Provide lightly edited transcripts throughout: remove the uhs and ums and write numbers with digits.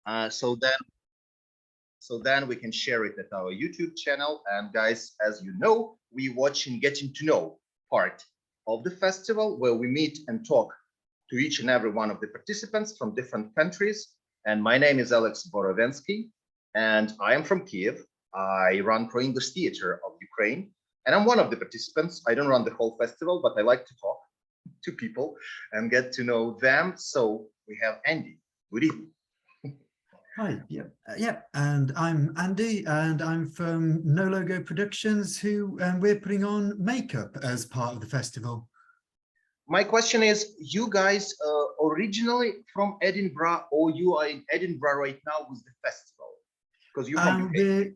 So then we can share it at our YouTube channel. And guys, as you know, we watching getting to know part of the festival where we meet and talk to each and every one of the participants from different countries. And my name is Alex Borovenskiy, and I am from Kiev. I run ProEnglish Theater of Ukraine, and I'm one of the participants. I don't run the whole festival, but I like to talk to people and get to know them. So we have Andy. Good evening. Hi, and I'm Andy, and I'm from NoLogoProductions, who we're putting on makeup as part of the festival. My question is, you guys originally from Edinburgh, or you are in Edinburgh right now with the festival? Because you from UK.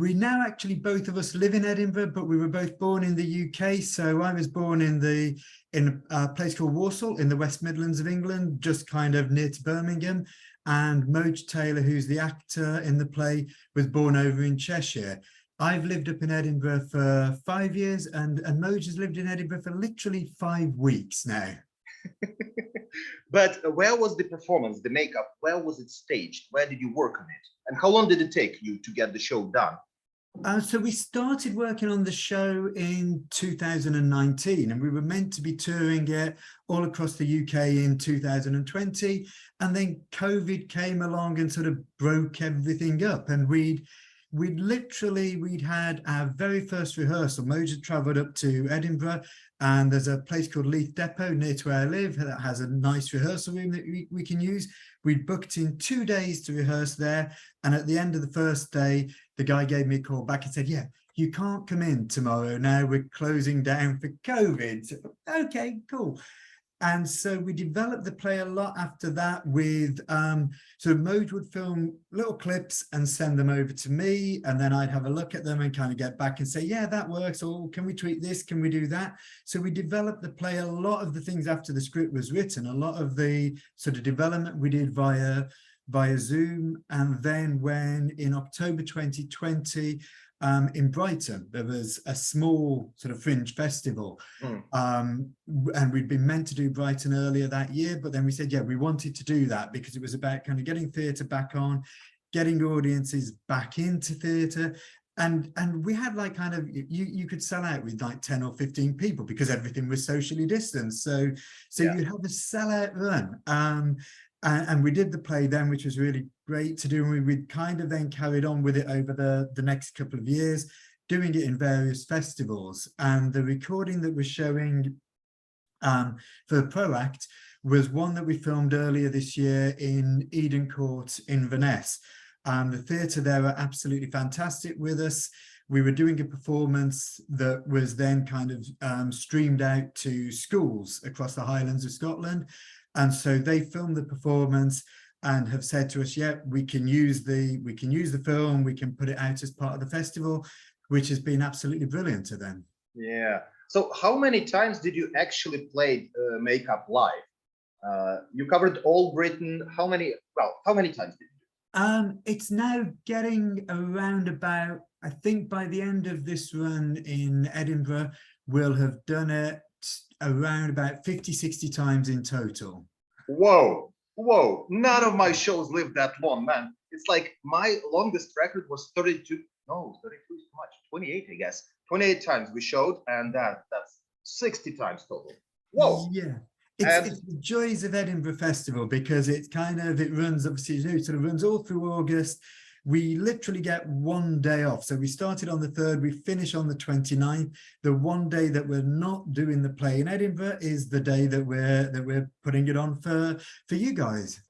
We now actually, both of us live in Edinburgh, but we were both born in the UK. So I was born in a place called Walsall in the West Midlands of England, just kind of near to Birmingham. And Moj Taylor, who's the actor in the play, was born over in Cheshire. I've lived up in Edinburgh for 5 years, and Moj has lived in Edinburgh for literally 5 weeks now. But where was the performance, the makeup? Where was it staged? Where did you work on it? And how long did it take you to get the show done? So we started working on the show in 2019, and we were meant to be touring it all across the UK in 2020. And then COVID came along and sort of broke everything up. And we'd had our very first rehearsal. Moj had travelled up to Edinburgh, and there's a place called Leith Depot near to where I live that has a nice rehearsal room that we can use. We'd booked in 2 days to rehearse there, and at the end of the first day, the guy gave me a call back and said, yeah, you can't come in tomorrow now, we're closing down for COVID. So, okay, cool. And so we developed the play a lot after that with, so Moj would film little clips and send them over to me, and then I'd have a look at them and kind of get back and say, yeah, that works, or can we tweak this, can we do that? So we developed the play, a lot of the things after the script was written, a lot of the sort of development we did via Zoom. And then when in October 2020, in Brighton, there was a small sort of fringe festival, and we'd been meant to do Brighton earlier that year, but then we said, yeah, we wanted to do that because it was about kind of getting theatre back on, getting audiences back into theatre. And we had like kind of, you could sell out with like 10 or 15 people because everything was socially distanced. So yeah, you'd have a sellout run. And we did the play then, which was really great to do. And we kind of then carried on with it over the next couple of years, doing it in various festivals. And the recording that we're showing for ProAct was one that we filmed earlier this year in Eden Court in Venice. The theatre there were absolutely fantastic with us. We were doing a performance that was then kind of streamed out to schools across the Highlands of Scotland. And so they filmed the performance and have said to us, yeah, we can use the film, we can put it out as part of the festival, which has been absolutely brilliant to them. Yeah. So how many times did you actually play makeup live? You covered all Britain. How many times did you do? It's now getting around about, I think by the end of this run in Edinburgh, we'll have done it around about 50-60 times in total. Whoa, none of my shows live that long, man. It's like my longest record was 32, no, 32 is too much, 28, I guess. 28 times we showed, and that's 60 times total. Whoa. Yeah. It's the joys of Edinburgh Festival, because it's kind of, it runs, obviously, it sort of runs all through August. We literally get 1 day off. So we started on the 3rd, we finish on the 29th. The one day that we're not doing the play in Edinburgh is the day that we're putting it on for you guys.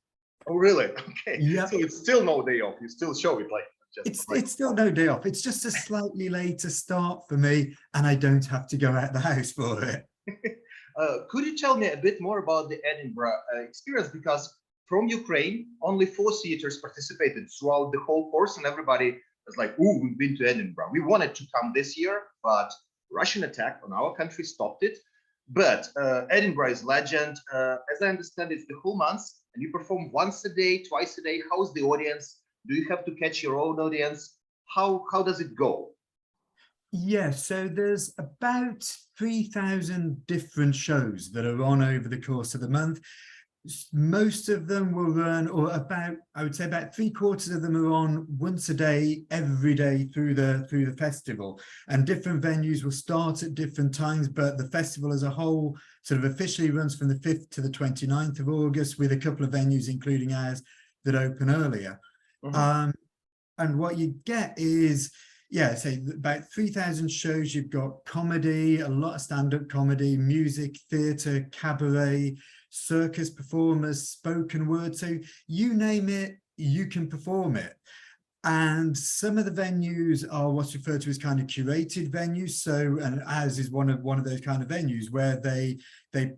Oh, really? Okay. Yeah. So it's still no day off. You still show it like it's still no day off. It's just a slightly later start for me, and I don't have to go out the house for it. Could you tell me a bit more about the Edinburgh experience? Because from Ukraine, only 4 theaters participated throughout the whole course, and everybody was like, "Ooh, we've been to Edinburgh. We wanted to come this year, but Russian attack on our country stopped it." But Edinburgh is legend. As I understand, it's the whole month, and you perform once a day, twice a day. How's the audience? Do you have to catch your own audience? How does it go? Yeah, so there's about 3,000 different shows that are on over the course of the month. Most of them will run, or about, I would say about 3/4 of them are on once a day, every day through the festival. And different venues will start at different times, but the festival as a whole sort of officially runs from the 5th to the 29th of August, with a couple of venues, including ours, that open earlier. And what you get is, yeah, say about 3,000 shows. You've got comedy, a lot of stand-up comedy, music, theatre, cabaret, circus performers, spoken word. So you name it, you can perform it. And some of the venues are what's referred to as kind of curated venues. So, and ours is one of those kind of venues where they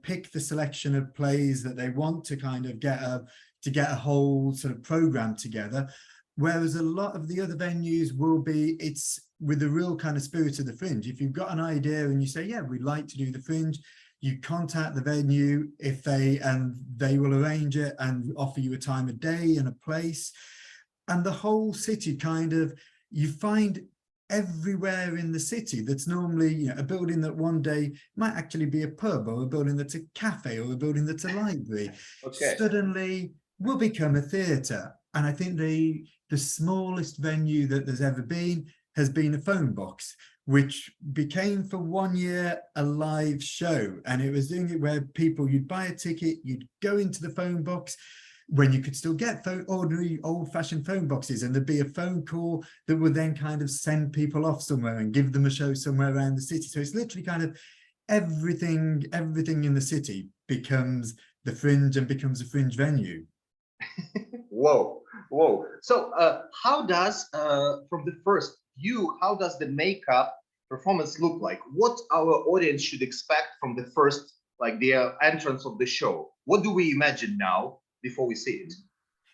pick the selection of plays that they want to kind of get a whole sort of program together. Whereas a lot of the other venues will be, it's with the real kind of spirit of the Fringe. If you've got an idea and you say, yeah, we'd like to do the Fringe, you contact the venue and they will arrange it and offer you a time of day and a place. And the whole city kind of, you find everywhere in the city that's normally, you know, a building that one day might actually be a pub, or a building that's a cafe, or a building that's a library, suddenly will become a theatre. And I think the smallest venue that there's ever been has been a phone box, which became for 1 year a live show. And it was doing it where people, you'd buy a ticket, you'd go into the phone box, when you could still get ordinary old-fashioned phone boxes, and there'd be a phone call that would then kind of send people off somewhere and give them a show somewhere around the city. So it's literally kind of everything in the city becomes the Fringe and becomes a Fringe venue. Whoa. So how does, from the first view, how does the makeup performance look like? What our audience should expect from the first, like the entrance of the show? What do we imagine now before we see it?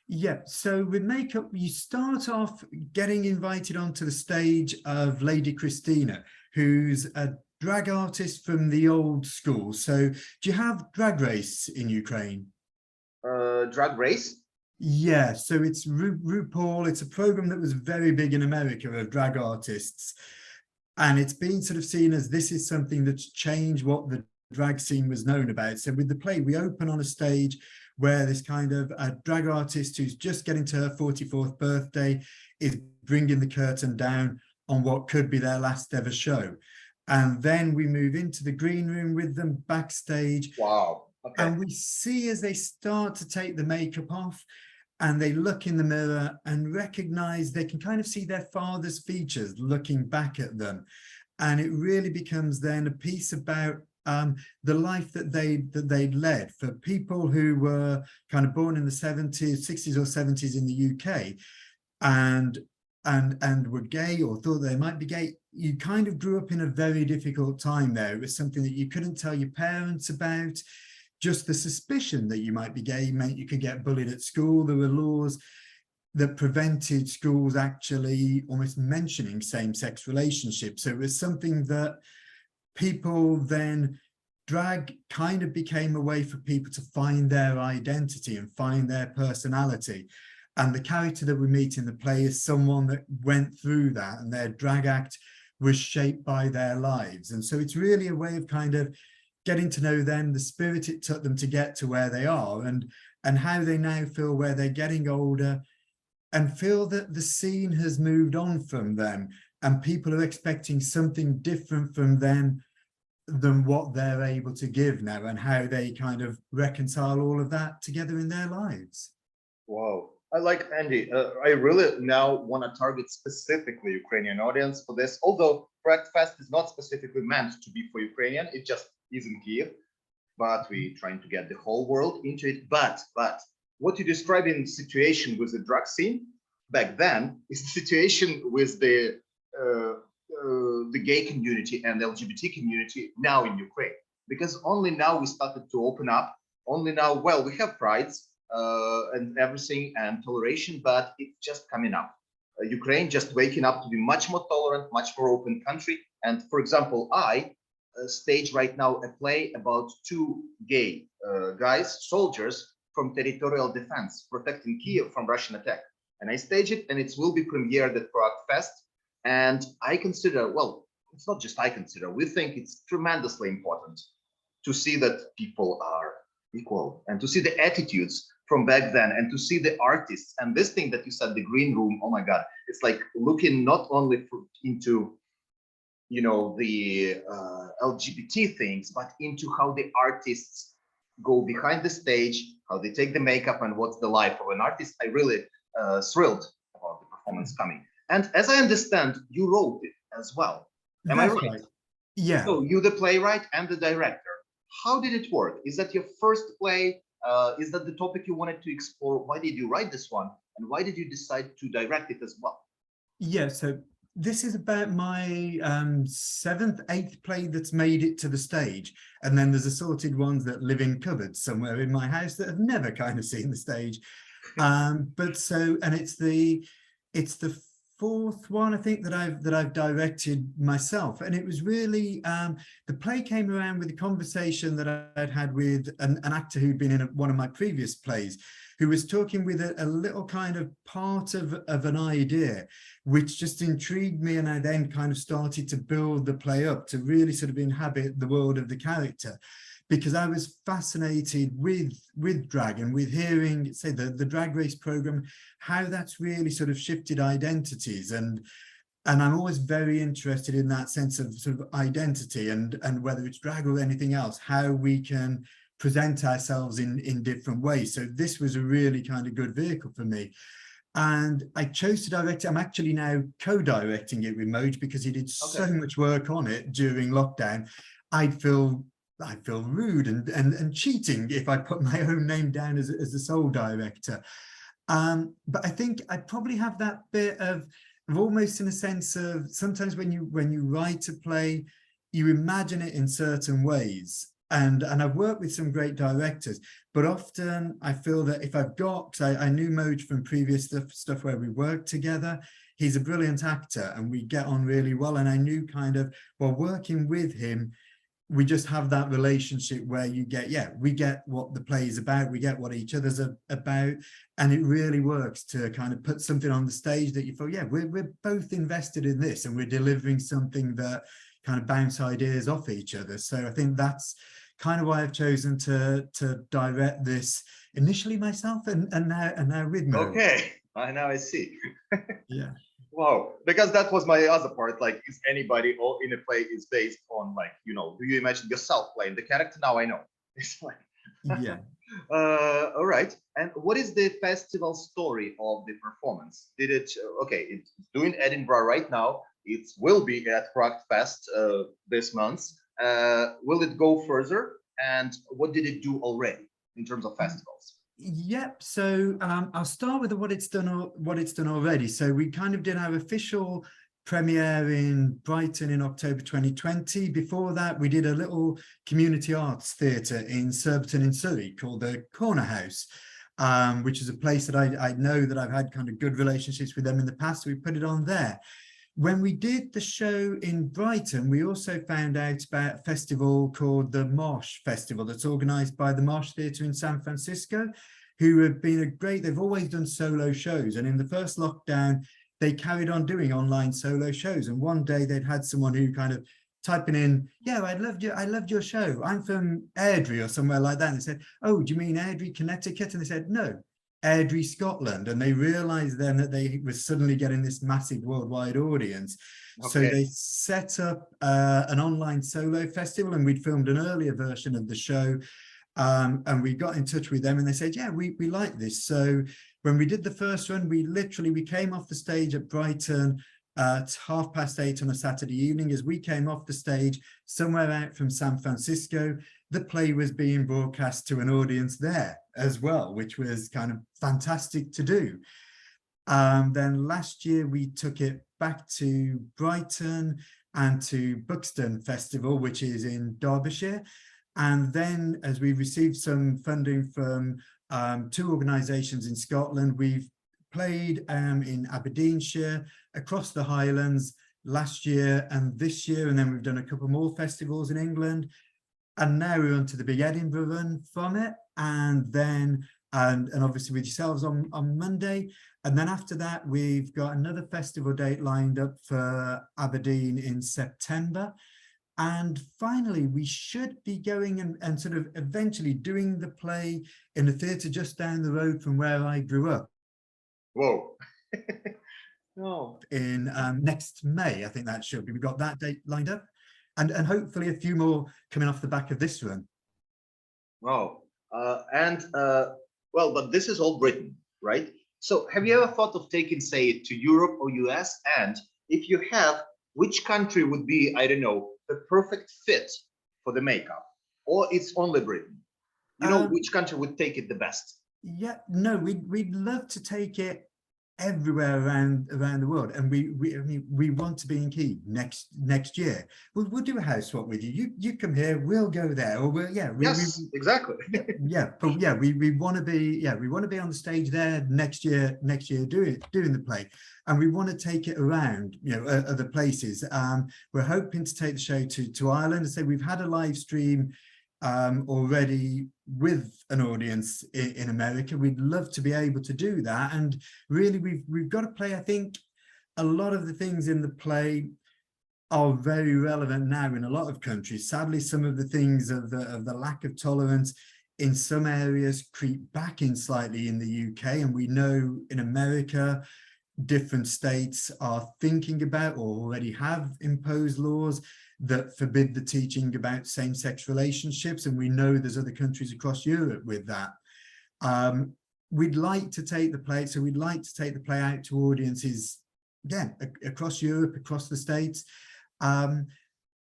Yeah, so with makeup, you start off getting invited onto the stage of Lady Christina, who's a drag artist from the old school. So do you have Drag Race in Ukraine? Drag Race? Yeah, so it's RuPaul. It's a program that was very big in America of drag artists. And it's been sort of seen as this is something that's changed what the drag scene was known about. So with the play, we open on a stage where this kind of a drag artist who's just getting to her 44th birthday is bringing the curtain down on what could be their last ever show. And then we move into the green room with them backstage. Wow. Okay. And we see as they start to take the makeup off and they look in the mirror and recognize, they can kind of see their father's features looking back at them. And it really becomes then a piece about the life that they led for people who were kind of born in the 70s, 60s or 70s in the UK and were gay or thought they might be gay. You kind of grew up in a very difficult time there. It was something that you couldn't tell your parents about. Just the suspicion that you might be gay meant you could get bullied at school. There were laws that prevented schools actually almost mentioning same-sex relationships. So it was something that people then, drag kind of became a way for people to find their identity and find their personality. And the character that we meet in the play is someone that went through that, and their drag act was shaped by their lives. And so it's really a way of kind of getting to know them, the spirit it took them to get to where they are, and how they now feel where they're getting older, and feel that the scene has moved on from them and people are expecting something different from them than what they're able to give now, and how they kind of reconcile all of that together in their lives. Wow. I like Andy. I really now want to target specifically Ukrainian audience for this, although Project Fest is not specifically meant to be for Ukrainian, it just is in Kiev, but we're trying to get the whole world into it. But what you describe in situation with the drug scene back then is the situation with the gay community and the LGBT community now in Ukraine, because only now we started to open up. Only now, well, we have prides and everything and toleration, but it's just coming up. Ukraine just waking up to be much more tolerant, much more open country. And for example, I stage right now a play about two gay guys, soldiers from territorial defense, protecting Kiev from Russian attack. And I stage it, and it will be premiered at Prague Fest. And I consider, well, it's not just I consider, we think it's tremendously important to see that people are equal, and to see the attitudes from back then, and to see the artists, and this thing that you said, the green room, oh my God, it's like looking not only into, you know, the LGBT things, but into how the artists go behind the stage, how they take the makeup, and what's the life of an artist. I really thrilled about the performance coming. And as I understand, you wrote it as well. Am I right? Yeah. So you the playwright and the director. How did it work? Is that your first play? Is that the topic you wanted to explore? Why did you write this one? And why did you decide to direct it as well? Yeah, so this is about my seventh, eighth play that's made it to the stage. And then there's assorted ones that live in cupboards somewhere in my house that have never kind of seen the stage. But so, and it's the fourth one I think that I've directed myself, and it was really the play came around with a conversation that I'd had with an actor who'd been in one of my previous plays, who was talking with a little kind of part of an idea which just intrigued me, and I then kind of started to build the play up to really sort of inhabit the world of the character, because I was fascinated with drag and with hearing, say, the Drag Race program, how that's really sort of shifted identities. And I'm always very interested in that sense of sort of identity, and whether it's drag or anything else, how we can present ourselves in different ways. So this was a really kind of good vehicle for me. And I chose to direct it. I'm actually now co-directing it with Moj, because he did so much work on it during lockdown. I feel rude and cheating if I put my own name down as the sole director. But I think I probably have that bit of almost, in a sense of, sometimes when you write a play, you imagine it in certain ways. And I've worked with some great directors, but often I feel that if I've got, because I knew Moj from previous stuff where we worked together, he's a brilliant actor and we get on really well. And I knew kind of, while working with him, we just have that relationship where you get, we get what the play is about, we get what each other's about, and it really works to kind of put something on the stage that you feel, we're both invested in this, and we're delivering something that kind of bounce ideas off each other. So I think that's kind of why I've chosen to direct this initially myself, and now with Mo. Okay, now I see. Yeah. Wow, because that was my other part. Like, is anybody or in a play is based on, like, you know, do you imagine yourself playing the character? Now I know. It's like, yeah. All right. And what is the festival story of the performance? Did it? Okay, it's doing Edinburgh right now. It will be at Fest this month. Will it go further? And what did it do already in terms of festivals? Yep. So I'll start with what it's done already. So we kind of did our official premiere in Brighton in October 2020. Before that, we did a little community arts theatre in Surbiton in Surrey called the Corner House, which is a place that I know that I've had kind of good relationships with them in the past. So we put it on there. When we did the show in Brighton, we also found out about a festival called the Marsh Festival that's organised by the Marsh Theatre in San Francisco, who have been they've always done solo shows. And in the first lockdown, they carried on doing online solo shows. And one day they'd had someone who kind of typing in, I loved your show. I'm from Airdrie or somewhere like that. And they said, oh, do you mean Airdrie, Connecticut? And they said, no, Airdrie, Scotland. And they realized then that they were suddenly getting this massive worldwide audience. So they set up an online solo festival, and we'd filmed an earlier version of the show. And we got in touch with them, and they said, we like this. So when we did the first run, we came off the stage at Brighton at 8:30 on a Saturday evening. As we came off the stage somewhere out from San Francisco, the play was being broadcast to an audience there as well, which was kind of fantastic to do. Then last year we took it back to Brighton and to Buxton Festival, which is in Derbyshire. And then, as we received some funding from two organisations in Scotland, we've played in Aberdeenshire, across the Highlands last year and this year, and then we've done a couple more festivals in England. And now we're on to the big Edinburgh run from it, and then and obviously with yourselves on Monday. And then after that, we've got another festival date lined up for Aberdeen in September. And finally, we should be going and sort of eventually doing the play in a theatre just down the road from where I grew up. Whoa. No. In next May, I think that should be. We've got that date lined up, and hopefully a few more coming off the back of this run. Wow. Well, but this is all Britain, right? So have you ever thought of taking, say, it to Europe or US? And if you have, which country would be, I don't know, the perfect fit for the makeup? Or it's only Britain? You know, which country would take it the best? Yeah, no, we'd love to take it everywhere around the world, and I mean, we want to be in Key next year. We'll do a house swap with you. You come here, we'll go there, or Yes, exactly. But yeah, we want to be on the stage there next year doing the play, and we want to take it around, you know, other places. We're hoping to take the show to Ireland. And say we've had a live stream already with an audience in America. We'd love to be able to do that, and really we've got to play. I think a lot of the things in the play are very relevant now in a lot of countries. Sadly, some of the things of the lack of tolerance in some areas creep back in slightly in the UK, and we know in America different states are thinking about or already have imposed laws that forbid the teaching about same-sex relationships, and we know there's other countries across Europe with that. We'd like to take the play, so we'd like to take the play out to audiences, again, across Europe, across the States.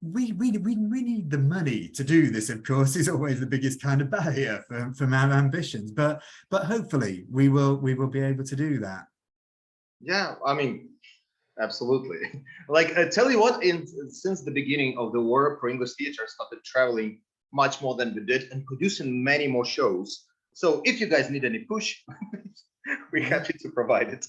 We need the money to do this, of course, is always the biggest kind of barrier from our ambitions, but hopefully we will be able to do that. Yeah, I mean, absolutely. Like, tell you what, since the beginning of the war, ProEnglish Theatre started traveling much more than we did and producing many more shows. So if you guys need any push, we're happy to provide it.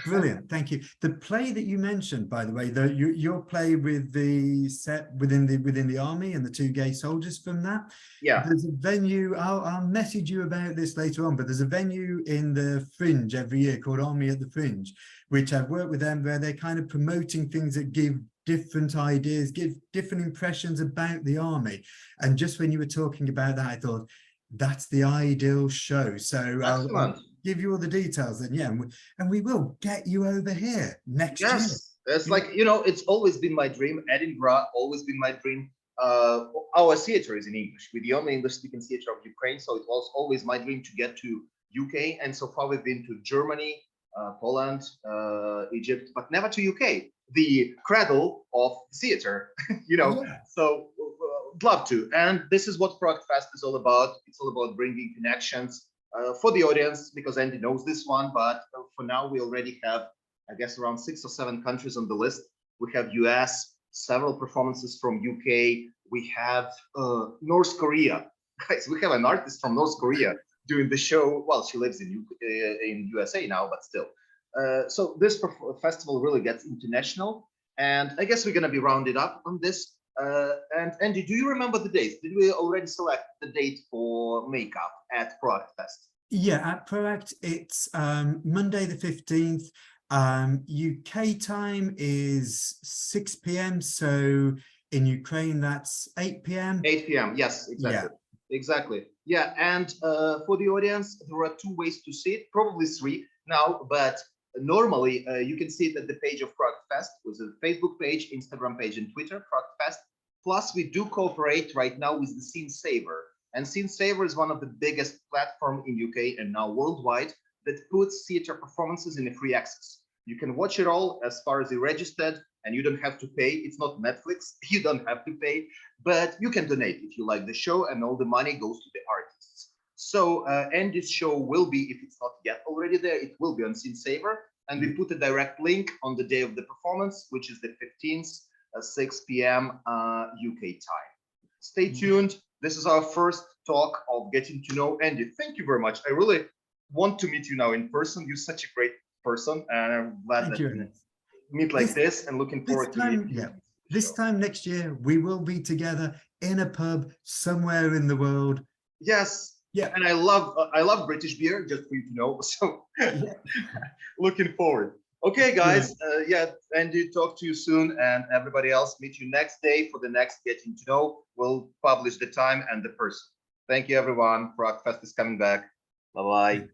Brilliant, thank you. The play that you mentioned, by the way, your play with the set within the army and the two gay soldiers from that. Yeah. There's a venue. I'll message you about this later on, but there's a venue in the Fringe every year called Army at the Fringe, which I've worked with them, where they're kind of promoting things that give different ideas, give different impressions about the army. And just when you were talking about that, I thought that's the ideal show. So I'll give you all the details, and yeah, and we will get you over here next year. It's like, you know, it's always been my dream. Edinburgh, always been my dream. Our theater is in English. We're the only English-speaking theater of Ukraine, so it was always my dream to get to UK. And so far we've been to Germany, Poland, Egypt, but never to UK, the cradle of theater, you know. Yeah. So love to. And this is what Product Fest is all about. It's all about bringing connections for the audience, because Andy knows this one, but for now we already have, I guess, around 6 or 7 countries on the list. We have US, several performances from UK. We have North Korea. Guys, we have an artist from North Korea doing the show. Well, she lives in USA now, but still. So this festival really gets international, and I guess we're going to be rounded up on this. And Andy, do you remember the dates? Did we already select the date for makeup at Product Fest? Yeah, at ProAct, it's Monday the 15th. UK time is 6 p.m. So in Ukraine, that's 8 p.m. 8 p.m. Yes, exactly. Yeah. Exactly. Yeah, and for the audience, there are 2 ways to see it, probably 3 now, but normally you can see it at the page of Product Fest, with a Facebook page, Instagram page, and Twitter, Product Fest. Plus, we do cooperate right now with the Scene Saver. And Scene Saver is one of the biggest platforms in UK and now worldwide that puts theater performances in a free access. You can watch it all as far as you're registered, and you don't have to pay. It's not Netflix. You don't have to pay, but you can donate if you like the show, and all the money goes to the artists. So, and this show will be, if it's not yet already there, it will be on Scene Saver. And we put a direct link on the day of the performance, which is the 15th, 6 p.m. UK time. Stay tuned. This is our first talk of getting to know Andy. Thank you very much. I really want to meet you now in person. You're such a great person, and I'm glad that we meet like this, and looking forward to meeting you. This time next year, we will be together in a pub somewhere in the world. Yes. Yeah. And I love British beer, just for you to know. So looking forward. Okay, guys. Yeah, Andy, talk to you soon, and everybody else, meet you next day for the next Getting to Know. We'll publish the time and the person. Thank you, everyone. Prague Fest is coming back. Bye-bye.